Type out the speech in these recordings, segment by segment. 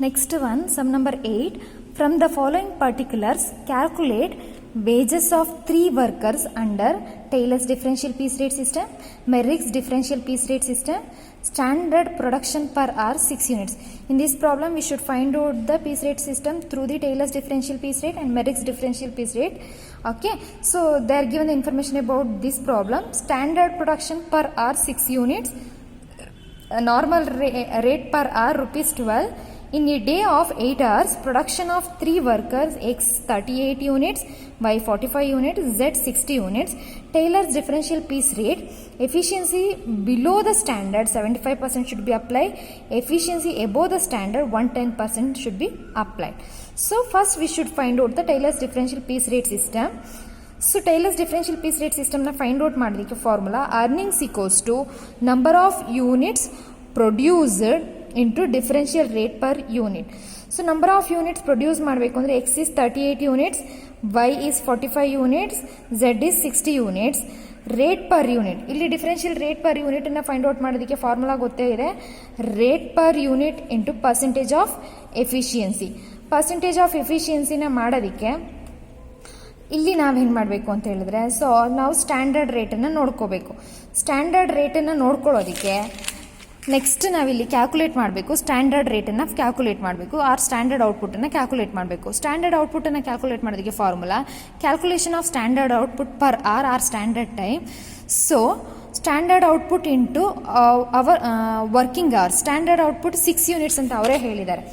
Next one, sum number 8. From the following particulars, calculate wages of 3 workers under Taylor's differential piece rate system, Merrick's differential piece rate system, standard production per hour 6 units. In this problem, we should find out the piece rate system through the Taylor's differential piece rate and Merrick's differential piece rate. Okay, so they are given the information about this problem. Standard production per hour 6 units, normal rate per hour rupees 12. In a day of 8 hours, production of 3 workers X 38 units, Y 45 units, Z 60 units. Taylor's differential piece rate, efficiency below the standard 75% should be applied, efficiency above the standard 110% should be applied. So first we should find out the Taylor's differential piece rate system. So Taylor's differential piece rate system na find out ಮಾಡೋದಕ್ಕೆ formula earnings equals to number of units produced into differential rate per unit. So number of units produce ಮಾಡಬೇಕು ಅಂದ್ರೆ X is 38 units, Y is 45 units, Z is 60 units. Rate per unit, ಇಲ್ಲಿ differential rate per unit ಅನ್ನ find out ಮಾಡೋದಕ್ಕೆ formula ಗೊತ್ತೇ ಇದೆ, rate per unit into percentage of efficiency. Percentage of ಎಫಿಷಿಯನ್ಸಿನ ಮಾಡೋದಕ್ಕೆ ಇಲ್ಲಿ ನಾವೇನು ಮಾಡಬೇಕು ಅಂತ ಹೇಳಿದ್ರೆ, ಸೊ ನಾವು ಸ್ಟ್ಯಾಂಡರ್ಡ್ ರೇಟನ್ನು ನೋಡ್ಕೋಬೇಕು. ಸ್ಟ್ಯಾಂಡರ್ಡ್ ರೇಟನ್ನು ನೋಡ್ಕೊಳ್ಳೋದಕ್ಕೆ ನೆಕ್ಸ್ಟ್ ನಾವಿಲ್ಲಿ ಕ್ಯಾಲ್ಕುಲೇಟ್ ಮಾಡಬೇಕು, ಸ್ಟ್ಯಾಂಡರ್ಡ್ ರೇಟನ್ನು ಕ್ಯಾಲ್ಕುಲೇಟ್ ಮಾಡಬೇಕು, ಆರ್ ಸ್ಟ್ಯಾಂಡರ್ಡ್ ಔಟ್ಪುಟ್ಟನ್ನು ಕ್ಯಾಲ್ಕುಲೇಟ್ ಮಾಡಬೇಕು. ಸ್ಟ್ಯಾಂಡರ್ಡ್ ಔಟ್ಪುಟ್ಟನ್ನು ಕ್ಯಾಲ್ಕುಲೇಟ್ ಮಾಡೋದಕ್ಕೆ formula calculation of standard output per hour standard time. So standard output into hour working hours. Standard output 6 units ಅಂತ ಅವರೇ ಹೇಳಿದ್ದಾರೆ.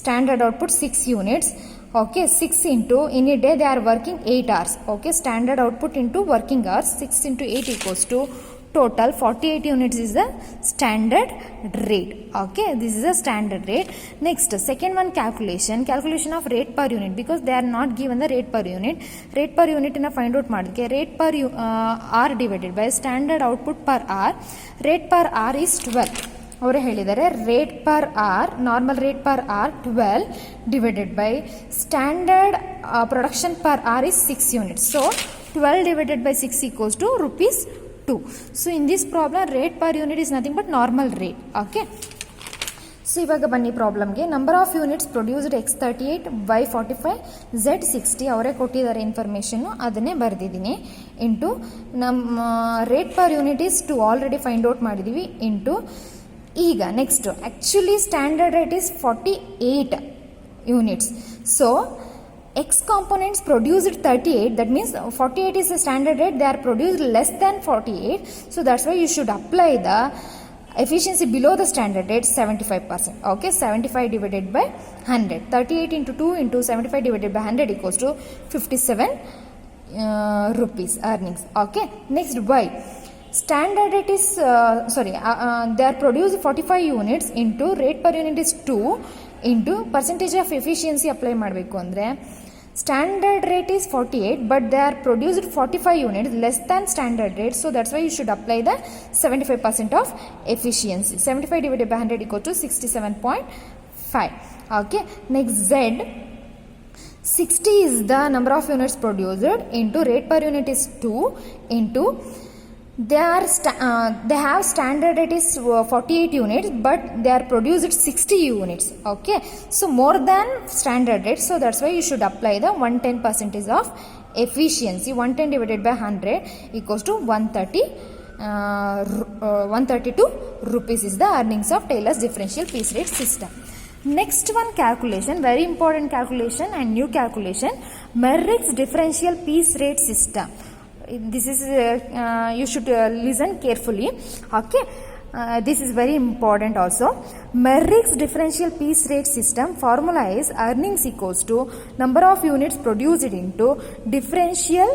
Standard output 6 units. Okay, 6 into in a day they are working 8 hours. Okay, standard output into working hours 6 into 8 equals to total 48 units is the standard rate. Okay, this is the standard rate. Next, second one, calculation of rate per unit, because they are not given the rate per unit. Rate per unit in a find out ಮಾಡೋದಕ್ಕೆ rate per hour divided by standard output per hour. Rate per hour is 12. ಅವರೇ ಹೇಳಿದ್ದಾರೆ rate per hour, normal rate per hour 12 divided by standard production per hour is 6 units. So 12 divided by 6 equals to rupees 2. So in this problem rate per unit is nothing but normal rate. Okay, so ಇವಾಗ ಬನ್ನಿ ಪ್ರಾಬ್ಲಮ್ಗೆ. Number of units produced X 38, Y 45, Z 60 ಅವರೇ ಕೊಟ್ಟಿದ್ದಾರೆ information, ಅದನ್ನೇ ಬರೆದಿದ್ದೀನಿ. Into ನಮ್ಮ rate per unit is 2 already find out ಮಾಡಿದ್ದೀವಿ. Into ಈಗ next actually standard rate is 48 units. So X components produced 38, that means 48 is the standard rate, they are produced less than 48. So that's why you should apply the efficiency below the standard rate 75%. Okay, 75 divided by 100. 38 into 2 into 75 divided by 100 equals to 57 rupees earnings. Okay, next Y. Standard rate is they are produced 45 units into rate per unit is 2 into percentage of efficiency apply ಮಾಡಬೇಕು ಅಂದರೆ standard rate is 48 but they are produced 45 units less than standard rate, so that's why you should apply the 75% of efficiency. 75 divided by 100 equal to 67.5. Okay, next Z. 60 is the number of units produced into rate per unit is 2 into they have standard rate is 48 units but they are produced 60 units. Okay, so more than standard rate, so that's why you should apply the 110% of efficiency. 110 divided by 100 equals to 132 rupees is the earnings of Taylor's differential piece rate system. Next one, calculation, very important calculation and new calculation, Merrick's differential piece rate system. This is you should listen carefully. Okay, this is very important also. Merrick's differential piece rate system formula is earnings equals to number of units produced into differential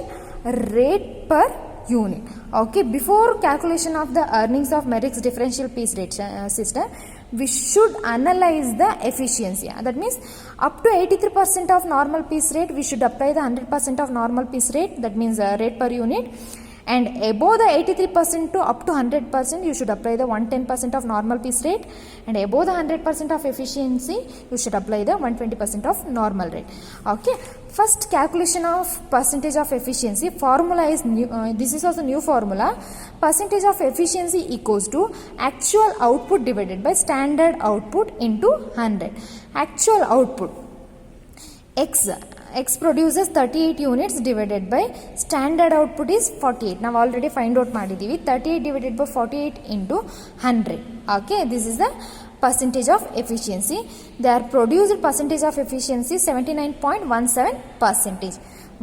rate per unit. Okay, before calculation of the earnings of Merrick's differential piece rate system, we should analyze the efficiency. That means up to 83% of normal piece rate we should apply the 100% of normal piece rate, that means rate per unit. and above the 83% to up to 100% you should apply the 110% of normal piece rate, and above the 100% of efficiency you should apply the 120% of normal rate. Okay, first calculation of percentage of efficiency formula is new. This is also new formula. Percentage of efficiency equals to actual output divided by standard output into 100. Actual output X produces 38 units divided by standard output is 48. Now already find out ಮಾಡಿದೀವಿ. 38 divided by 48 into 100. Okay, this is the percentage of efficiency. They are produced percentage of efficiency 79.17%.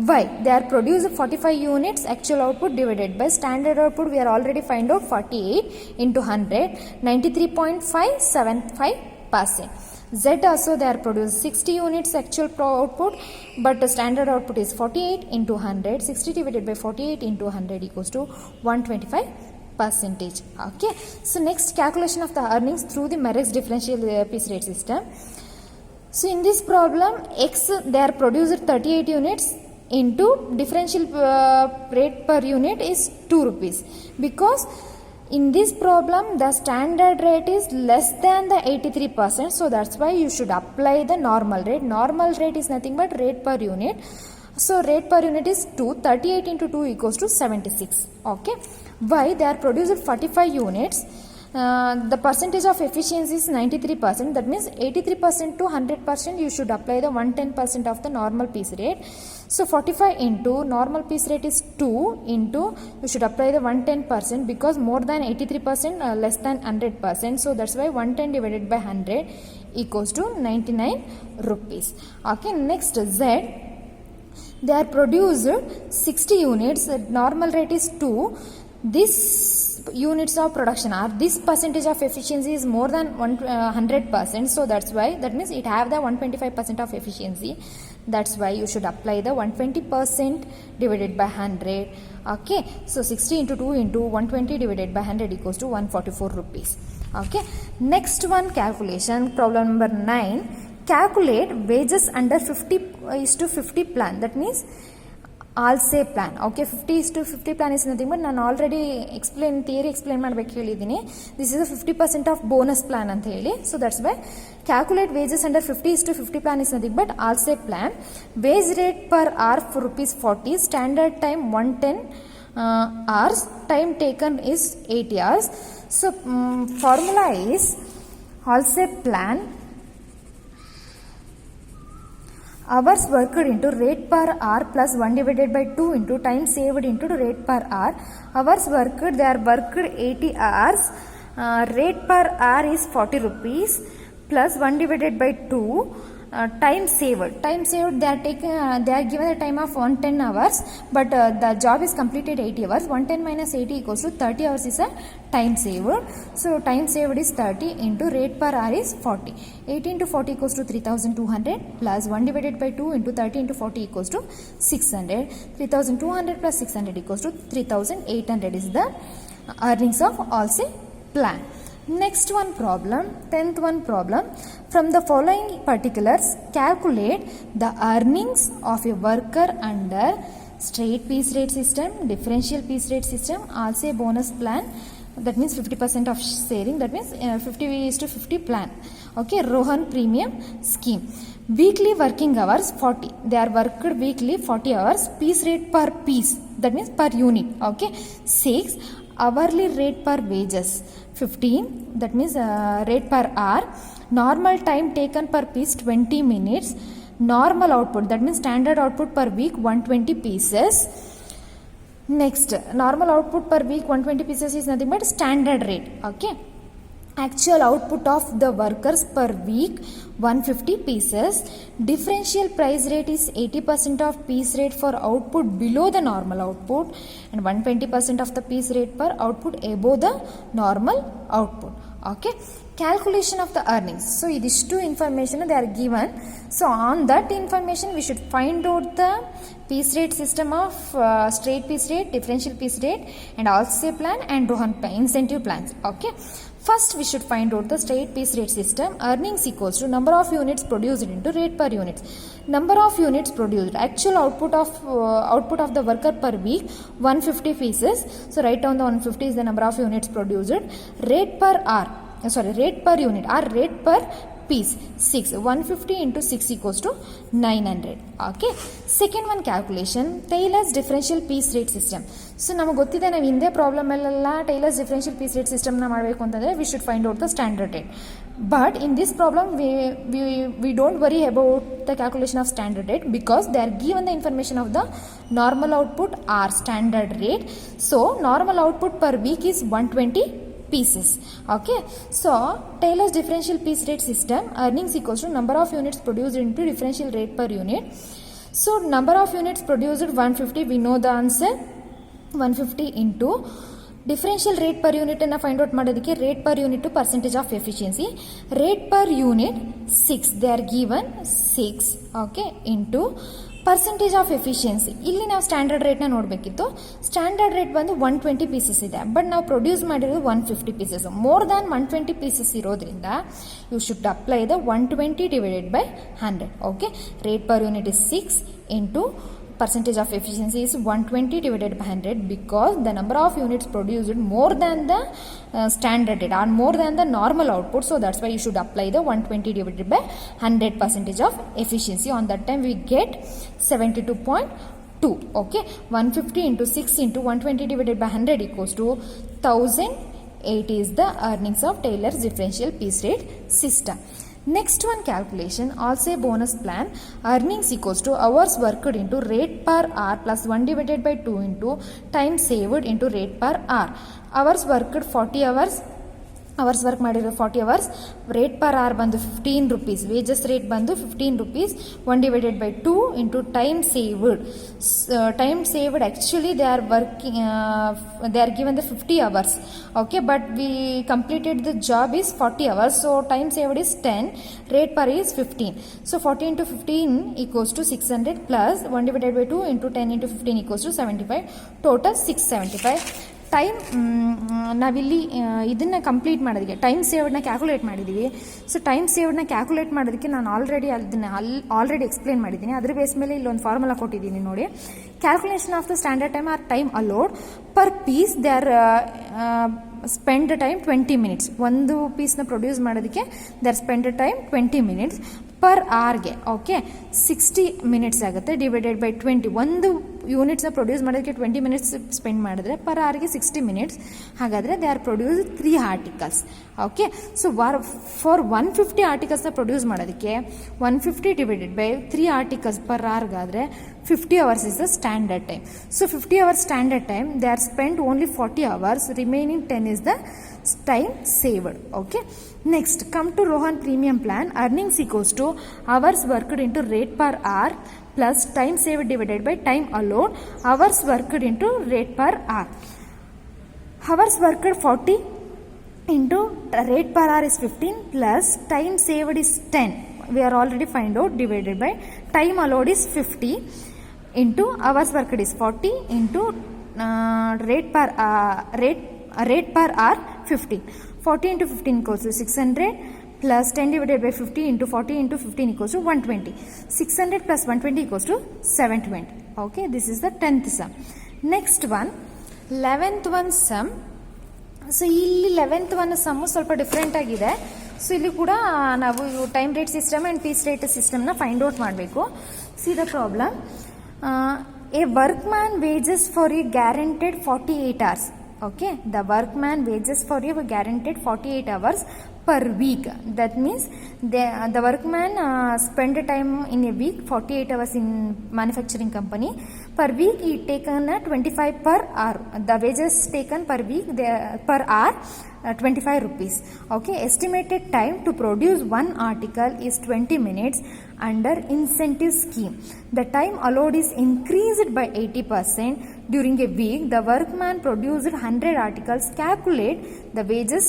Why? They are produced 45 units actual output divided by standard output. We are already find out 48 into 100, 93.575%. Z also they are produced 60 units actual output, but the standard output is 48 into 100. 60 divided by 48 into 100 equals to 125%. Okay. So next, calculation of the earnings through the Merrick's differential piece rate system. So in this problem, X they are produced 38 units into differential rate per unit is 2 rupees, because in this problem the standard rate is less than the 83%, so that's why you should apply the normal rate. Normal rate is nothing but rate per unit. So rate per unit is 2. 38 into 2 equals to 76. Okay. Why? They are produced 45 units. The percentage of efficiency is 93%. That means 83% to 100% you should apply the 110% of the normal piece rate. So 45 into normal piece rate is 2 into you should apply the 110%, because more than 83% less than 100%. So that's why 110 divided by 100 equals to 99 rupees. Okay. Next, Z. They are produced 60 units. Normal rate is 2. This units of production are this percentage of efficiency is more than 100%, so that's why, that means it have the 125% of efficiency. That's why you should apply the 120% divided by 100. Okay, so 60 into 2 into 120 divided by 100 equals to 144 rupees. Okay, next one calculation, problem number 9. Calculate wages under 50:50 plan. That means all say plan. Okay, 50:50 plan is nothing but ನಾನು already theory explain ಮಾಡಬೇಕು ಹೇಳಿದ್ದೀನಿ. This is a 50% of bonus plan ಅಂತ ಹೇಳಿ. So that's why calculate wages under 50:50 plan is nothing but all say plan. Wage rate per hour for rupees 40, standard time 110 hours, time taken is 80 hours. So formula is all say plan hours worked into rate per hour plus 1 divided by 2 into time saved into rate per hour. Hours worked, they are worked 80 hours. Rate per hour is 40 rupees plus 1 divided by 2. Time saved, they are taken, they are given a time of 110 hours, but the job is completed 80 hours. 110 minus 80 equals to 30 hours is a time saved. So time saved is 30 into rate per hour is 40. 80 into 40 equals to 3200 plus 1 divided by 2 into 30 into 40 equals to 600. 3200 plus 600 equals to 3800 is the earnings of Allsay plan. Next one problem, 10th one problem. From the following particulars, calculate the earnings of a worker under straight piece rate system, differential piece rate system, Allsay bonus plan. That means 50% of sharing. That means 50:50 plan. Okay, Rohan premium scheme. Weekly working hours 40. They are worked weekly 40 hours. Piece rate per piece. That means per unit. Okay. 6. Hourly rate per wages 15. That means rate per hour. Normal time taken per piece 20 minutes. Normal output, that means standard output per week 120 pieces. Next, normal output per week 120 pieces is nothing but standard rate. Okay. Actual output of the workers per week 150 pieces. Differential price rate is 80% of piece rate for output below the normal output and 120% of the piece rate per output above the normal output. Okay. Calculation of the earnings. So these two information they are given. So on that information we should find out the piece rate system of straight piece rate, differential piece rate, and Allsay plan and Rohan incentive plans. Okay. First, we should find out the straight piece rate system. Earnings equals to number of units produced into rate per unit. Number of units produced, actual output of the worker per week, 150 pieces. So write down the 150 is the number of units produced. Rate per hour, rate per unit or rate per piece, 6. 150 into 6 equals to 900. Okay. Second one calculation, Taylor's differential piece rate system. So ನಮಗೆ ಗೊತ್ತಿದೆ ನಾವು ಹಿಂದೆ ಪ್ರಾಬ್ಲಮಲ್ಲೆಲ್ಲ Taylor's differential piece rate ಸಿಸ್ಟಮ್ನ ಮಾಡಬೇಕು ಅಂತಂದರೆ we should find out the standard rate. But in this problem we don't worry about the calculation of standard rate because they are given the information of the normal output or standard rate. So normal output per week is 120 pieces. Okay, so Taylor's differential piece rate system, earnings equals to number of units produced into differential rate per unit. So number of units produced 150, we know the answer, 150 into differential rate per unit ಅನ್ನು find out ಮಾಡೋದಕ್ಕೆ rate per unit to percentage of efficiency. Rate per unit 6, they are given 6. Okay, into percentage of efficiency. ಇಲ್ಲಿ ನಾವು standard ರೇಟ್ನ ನೋಡಬೇಕಿತ್ತು. Standard rate ಬಂದು 120 pieces ಇದೆ, but ನಾವು produce ಮಾಡಿರೋದು 150 ಪೀಸಸ್. ಮೋರ್ ದ್ಯಾನ್ 120 ಪೀಸಸ್ ಇರೋದ್ರಿಂದ you should apply the 120 divided by 100. Okay, rate per unit is 6 into percentage of efficiency is 120 divided by 100 because the number of units produced more than the standard rate or more than the normal output. So that's why you should apply the 120 divided by 100 percentage of efficiency. On that time we get 72.2. Okay, 150 into 6 into 120 divided by 100 equals to 1008 is the earnings of Taylor's differential piece rate system. Next one calculation, also a bonus plan, earnings equals to hours worked into rate per hour plus 1 divided by 2 into time saved into rate per hour. Hours worked 40 hours, hours work ಮಾಡಿರೋ 40 hours. Rate per hour ಬಂದು 15 rupees, wages rate ಬಂದು 15 rupees, 1 divided by 2 into time saved. Time saved actually they are working, they are given the 50 hours. Okay, but we completed the job is 40 hours, so time saved is 10, rate per is 15. So 40 into 15 equals to 600 plus 1 divided by 2 into 10 into 15 equals to 75, total 675. Time ನಾವಿಲ್ಲಿ ಇದನ್ನು complete ಮಾಡೋದಕ್ಕೆ time ಸೇವ್ಡ್ನ calculate ಮಾಡಿದ್ದೀವಿ. So time ಸೇವ್ಡ್ನ calculate ಮಾಡೋದಕ್ಕೆ ನಾನು already explain ಮಾಡಿದ್ದೀನಿ. ಅದ್ರ base ಮೇಲೆ ಇಲ್ಲೊಂದು ಫಾರ್ಮುಲಾ ಕೊಟ್ಟಿದ್ದೀನಿ ನೋಡಿ. Calculation of the standard time or time allowed per piece they are spend time 20 minutes. ಒಂದು ಪೀಸ್ನ ಪ್ರೊಡ್ಯೂಸ್ ಮಾಡೋದಕ್ಕೆ they are spend time 20 minutes per ಅವರ್ಗೆ. ಓಕೆ, 60 minutes ಆಗುತ್ತೆ ಡಿವೈಡೆಡ್ ಬೈ 20. ಒಂದು ಯೂನಿಟ್ಸ್ನ ಪ್ರೊಡ್ಯೂಸ್ ಮಾಡೋದಕ್ಕೆ 20 minutes ಸ್ಪೆಂಡ್ ಮಾಡಿದ್ರೆ ಪರ್ ಅವರ್ಗೆ 60 minutes. ಹಾಗಾದರೆ they are produce 3 articles. Okay, so for 150 articlesನ ಪ್ರೊಡ್ಯೂಸ್ ಮಾಡೋದಕ್ಕೆ 150 ಡಿವೈಡೆಡ್ ಬೈ 3 articles ಪರ್ ಅವರ್ಗಾದರೆ 50 hours is the standard time. So 50 hours standard time, they are spent only 40 hours, remaining 10 is the time saved. Okay, next come to Rohan premium plan, earnings equals to hours worked into rate per hour plus time saved divided by time allowed, hours worked into rate per hour. Hours worked 40 into rate per hour is 15 plus time saved is 10, we are already find out, divided by time allowed is 50 into hours worked is 40 into rate per hour 50. 40 into 15 equals to 600 plus 10 divided by 50 into 40 into 15 equals to 120. 600 plus 120 equals to 720. Okay, this is the 10th sum. Next one, 11th one sum. So ಇಲ್ಲಿ 11th one sum ಸ್ವಲ್ಪ different ಆಗಿದೆ. So ಇಲ್ಲಿ ಕೂಡ ನಾವು time rate system and piece rate ಸಿಸ್ಟಮ್ನ find out ಮಾಡಬೇಕು. See the problem, a workman wages for a guaranteed 48 hours. Okay, the workman wages for a guaranteed 48 hours per week. That means the workman spend time in a week 48 hours in manufacturing company. Per week he taken 25 per hour. The wages taken per week per hour 25 rupees. Okay, estimated time to produce one article is 20 minutes under incentive scheme. The time allowed is increased by 80% during a week. The workman produced 100 articles. Calculate the wages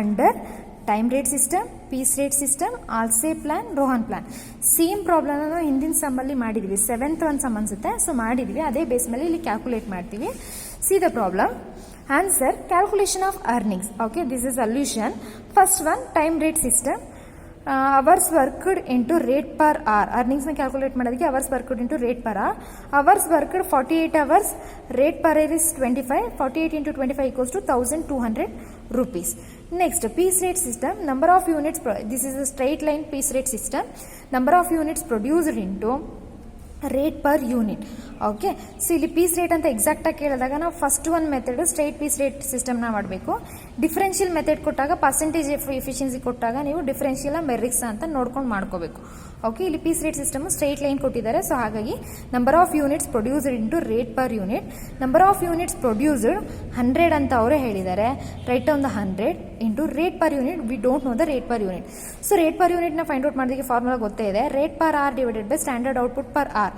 under time rate system, piece rate system, Halsey plan, Rowan plan. Same ಪ್ರಾಬ್ಲಮ್ನ ನಾವು ಹಿಂದಿನ ಸಮ್ಮಲ್ಲಿ ಮಾಡಿದ್ದೀವಿ. 7th ಒಂದು some ಅನ್ಸುತ್ತೆ. So ಮಾಡಿದ್ದೀವಿ, ಅದೇ base ಮೇಲೆ ಇಲ್ಲಿ ಕ್ಯಾಲ್ಕುಲೇಟ್ ಮಾಡ್ತೀವಿ. C the problem, Answer, calculation of earnings. Okay, this is solution. First one, time rate system. Hours worked into rate per hour. Earnings na calculate ಮಾಡೋದಕ್ಕೆ hours worked into rate per hour. Hours worked 48 hours. Rate per hour is 25. 48 into 25 equals to 1200 rupees. Next, piece rate system. Number of units. This is a straight line piece rate system. Number of units produced into rate per unit. Okay, so ಇಲ್ಲಿ piece rate ಅಂತ ಎಕ್ಸಾಕ್ಟಾಗಿ ಕೇಳಿದಾಗ ನಾವು first one method straight piece rate ಸಿಸ್ಟಮ್ನ ಮಾಡಬೇಕು. Differential method ಕೊಟ್ಟಾಗ percentage efficiency ಕೊಟ್ಟಾಗ ನೀವು ಡಿಫ್ರೆನ್ಷಿಯಲ್ ಮೆರಿಕ್ಸ್ ಅಂತ ನೋಡ್ಕೊಂಡು ಮಾಡ್ಕೋಬೇಕು. ಓಕೆ, ಇಲ್ಲಿ piece rate system straight line ಕೊಟ್ಟಿದ್ದಾರೆ. ಸೊ ಹಾಗಾಗಿ number of units produced into rate per unit. Number of units produced 100 ಅಂತ ಅವರೇ ಹೇಳಿದ್ದಾರೆ. Right on the 100 into rate per unit. V don't know the rate per unit. So rate per ಯೂನಿಟ್ನ find out ಮಾಡೋದಕ್ಕೆ formula ಗೊತ್ತೇ ಇದೆ. Rate per hour divided by standard output per hour.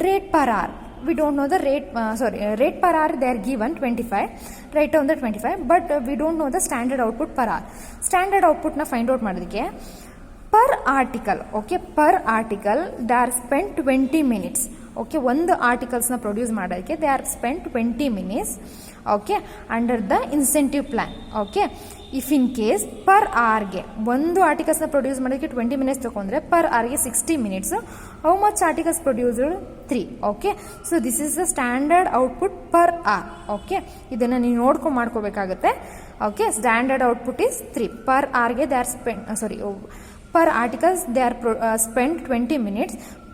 Rate per hour, we don't know the rate, rate per hour they are given 25, right on the 25, but we don't know the standard output per hour. Standard output na find out ಮಾಡೋದಕ್ಕೆ per article, okay, per article they are spent 20 minutes. Okay, ಒಂದು ಆರ್ಟಿಕಲ್ಸ್ನ produce ಮಾಡೋದಕ್ಕೆ they are spend 20 minutes. Okay, under the incentive plan. Okay, if in case per ಆರ್ಗೆ ಒಂದು ಆರ್ಟಿಕಲ್ಸ್ನ produce ಮಾಡೋದಕ್ಕೆ 20 minutes ತೊಗೊಂಡ್ರೆ per ಆರ್ಗೆ 60 minutes. How much articles produced? 3. Okay, so this is the standard output per hour. Okay, ಇದನ್ನು ನೀವು ನೋಡ್ಕೊಂಡು ಮಾಡ್ಕೋಬೇಕಾಗುತ್ತೆ. Okay, standard output is 3. Per ಆರ್ಗೆ they are per articles they are spent 20 minutes,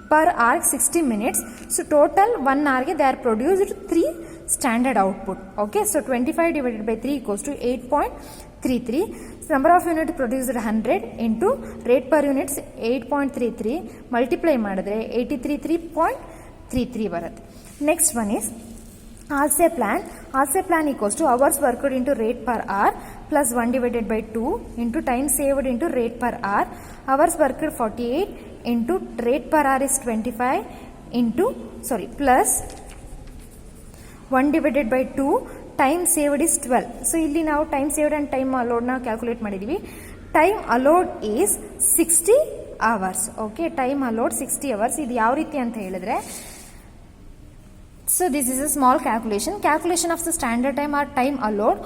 per hour 60 minutes. So total 1 hour they are produced 3 standard output. Okay, so 25 divided by 3 equals to 8.33. So number of units produced 100 into rate per units 8.33 multiply ಮಾಡಿದ್ರೆ 83.33 ಬರುತ್ತೆ. Next one is RCA plan. RCA plan equals to hours worked into rate per hour plus 1 divided by 2 into time saved into rate per hour. Hours worked 48 into rate per hour is 25 into plus 1 divided by 2 time saved is 12. So ಇಲ್ಲಿ ನಾವು time saved and time allowed ನ calculate ಮಾಡಿದೀವಿ. Time allowed is 60 hours. Okay, time allowed 60 hours. ಇದು ಯಾವ ರೀತಿ ಅಂತ ಹೇಳಿದ್ರೆ, so this is a small calculation of the standard time or time allowed.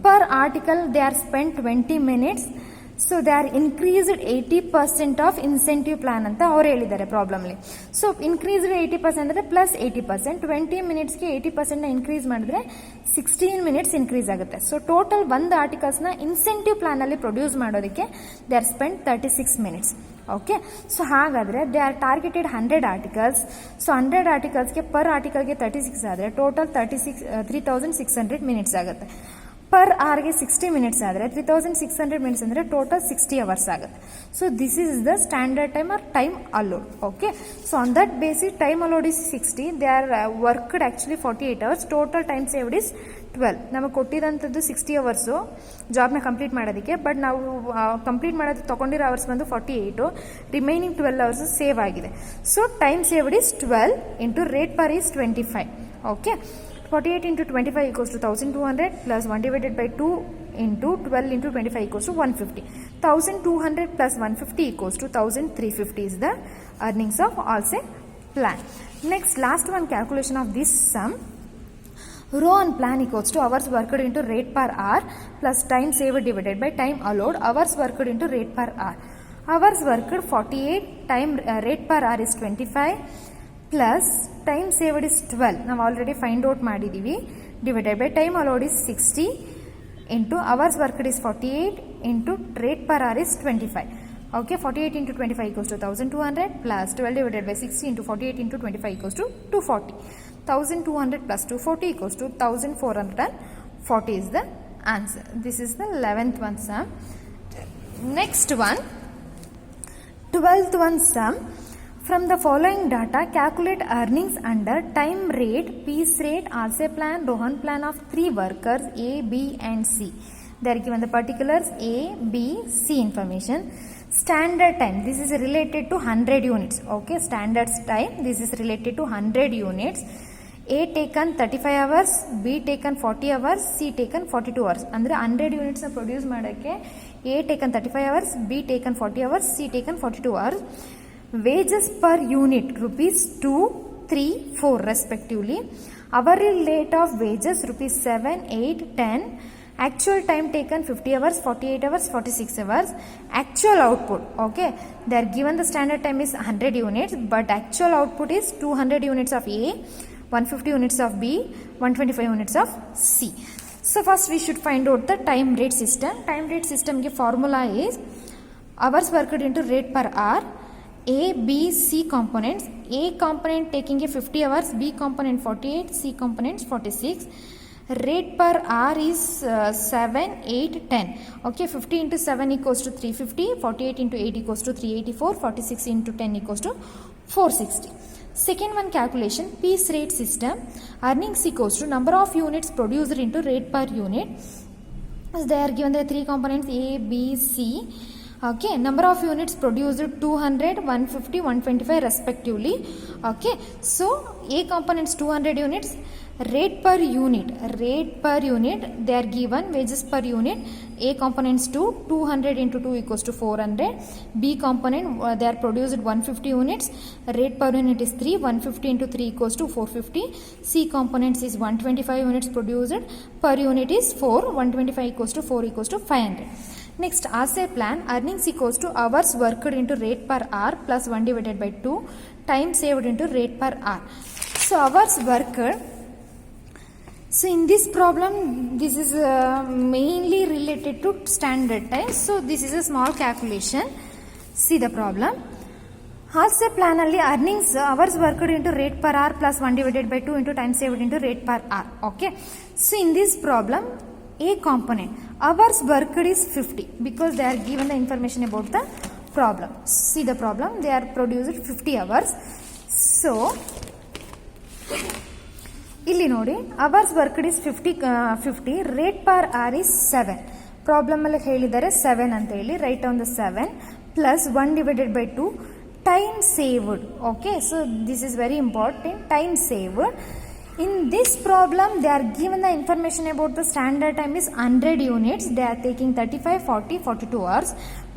Per article they are spent 20 minutes. So they are increased 80% of incentive plan ಅಂತ ಅವರು ಹೇಳಿದ್ದಾರೆ ಪ್ರಾಬ್ಲಮ್ಲಿ. So increased 80% ಅಂದರೆ plus 80%. 20 minutesಗೆ 80% increase ಮಾಡಿದ್ರೆ 16 minutes ಇನ್ಕ್ರೀಸ್ ಆಗುತ್ತೆ. So total ಒಂದು ಆರ್ಟಿಕಲ್ಸ್ನ incentive ಪ್ಲಾನಲ್ಲಿ produce ಮಾಡೋದಕ್ಕೆ they are spend 36 minutes. Okay, so ಹಾಗಾದರೆ ದೇ ಆರ್ ಟಾರ್ಗೆಟೆಡ್ 100 ಆರ್ಟಿಕಲ್ಸ್. ಸೊ 100 ಆರ್ಟಿಕಲ್ಸ್ಗೆ ಪರ್ ಆರ್ಟಿಕಲ್ಗೆ 36 ಆದರೆ ಟೋಟಲ್ 3600 minutes ಆಗುತ್ತೆ. ಪರ್ ಅವರ್ಗೆ 60 minutes ಆದರೆ 3600 minutes ಅಂದರೆ ಟೋಟಲ್ 60 hours ಆಗುತ್ತೆ. So this is the standard time or time allowed. Okay, so on that basis time allowed is 60. They are worked actually 48 hours. Total time saved is 12. ನಮಗೆ ಕೊಟ್ಟಿರೋಂಥದ್ದು 60 hours ಜಾಬ್ನ complete ಮಾಡೋದಕ್ಕೆ. But ನಾವು complete ಮಾಡೋದು ತೊಗೊಂಡಿರೋ hours ಬಂದು 48. Remaining 12 hours save ಆಗಿದೆ. So time saved is 12 into rate per is 25. Okay, 48 into 25 equals to 1200 plus 1 divided by 2 into 12 into 25 equals to 150. 1200 plus 150 equals to 1350 is the earnings of RCA plan. Next, last one calculation of this sum. Row on plan equals to hours worked into rate per hour plus time saved divided by time allowed. Hours worked into rate per hour. Hours worked 48, time rate per hour is 25 plus time saved is 12. ನಾವು already find out ಮಾಡಿದ್ದೀವಿ. Divided by time allowed is 60 into hours worked is 48 into rate per hour is 25. Okay, 48 into 25 equals to 1200 plus 12 divided by 60 into 48 into 25 equals to 240. 1200 plus 240 equals to 1440 is the answer. This is the 11th one sum. Next one, 12th one sum. From the following data, calculate earnings under time rate, piece rate, RCA plan, Rohan plan of 3 workers A, B and C. They are given the particulars A, B, C information. Standard time, this is related to 100 units. Okay, standard time, this is related to 100 units. A taken 35 hours, B taken 40 hours, C taken 42 hours. ಅಂದರೆ 100 units produce ಮಾಡೋಕ್ಕೆ A taken 35 hours, B taken 40 hours, C taken 42 hours. Wages per unit rupees 2, 3, 4 respectively. hourly rate of wages rupees 7, 8, 10. Actual time taken 50 hours, 48 hours, 46 hours. Actual output, okay, they are given the standard time is 100 units, but actual output is 200 units of A, 150 units of B, 125 units of C. So first we should find out the time rate system. Time rate system ki formula is hours worked into rate per hour. A, B, C components. A component taking a 50 hours, B component 48, C components 46. Rate per hour is 7, 8, 10. Okay, 50 into 7 equals to 350, 48 into 8 equals to 384, 46 into 10 equals to 460. Second one calculation, piece rate system. Earnings equals to number of units produced into rate per unit. As they are given the three components A, B, C. Okay, number of units produced 200, 150, 125 respectively. Okay, so A components 200 units. Rate per unit, they are given wages per unit. A components 200 into 2 equals to 400. B component they are produced 150 units. Rate per unit is 3, 150 into 3 equals to 450. C components is 125 units produced. Per unit is 4, 125 equals to 4 equals to 500. Next, assay plan, earnings equals to hours worked into rate per hour plus 1 divided by 2, time saved into rate per hour. So hours worked. So in this problem, this is mainly related to standard time. So this is a small calculation. See the problem. Assay plan alli earnings hours worked into rate per hour plus 1 divided by 2 into time saved into rate per hour. Okay. So in this problem, A component, hours worked is 50 because they are given the information about the problem. See the problem, they are produced 50 hours. So ಇಲ್ಲಿ ನೋಡಿ hours worked is 50, rate per hour is 7. Problem ಅಲ್ಲಿ ಹೇಳಿದ್ದಾರೆ 7 ಅಂತ ಹೇಳಿ, right on the 7 plus 1 divided by 2, time saved. Okay, so this is very important, time saved. In this problem they are given the information about the standard time is 100 units. They are taking 35, 40, 42 hours,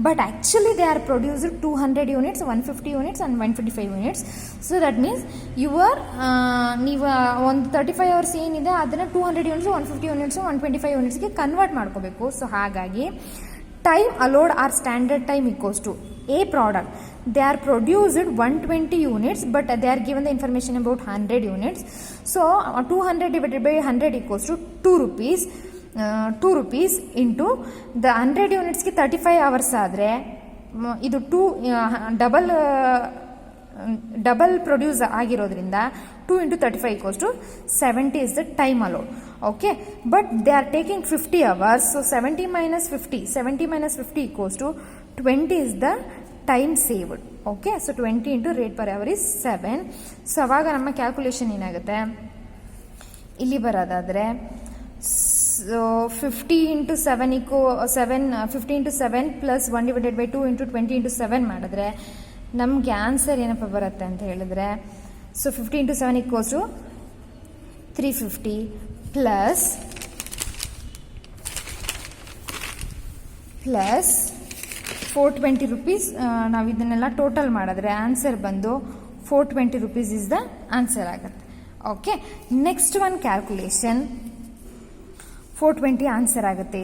but actually they are produced 200 units, 150 units and 155 units. So that means your ನೀವು ಒಂದು 35 hours ಏನಿದೆ ಅದನ್ನು 200 units, 150 units, 125 unitsಗೆ convert ಮಾಡ್ಕೋಬೇಕು. So ಹಾಗಾಗಿ time allowed or standard time equals to A product. They are produced 120 units, but they are given the information about 100 units. So 200 divided by 100 equals to 2 rupees. 2 rupees into the 100 units ki 35 hours ಆದರೆ ಇದು 2 double produce ಆಗಿರೋದ್ರಿಂದ 2 into 35 equals to 70 is the time allowed. Okay, but they are taking 50 hours, so 70 minus 50 equals to 20 is the time saved. Okay, so 20 into rate per hour is 7. So ಅವಾಗ ನಮ್ಮ calculation ಏನಾಗುತ್ತೆ, ಇಲ್ಲಿ ಬರೋದಾದರೆ so 50 into 7 plus 1 divided by 2 into 20 into 7 ಮಾಡಿದ್ರೆ ನಮಗೆ answer ಏನಪ್ಪ ಬರುತ್ತೆ ಅಂತ ಹೇಳಿದ್ರೆ, so 50 into 7 equals to 350 plus 420 rupees. ನಾವು ಇದನ್ನೆಲ್ಲ ಟೋಟಲ್ ಮಾಡಿದ್ರೆ ಆನ್ಸರ್ ಬಂದು 420 rupees ಇಸ್ ದ ಆನ್ಸರ್ ಆಗುತ್ತೆ. Okay, next one calculation 420 answer ಆಗುತ್ತೆ.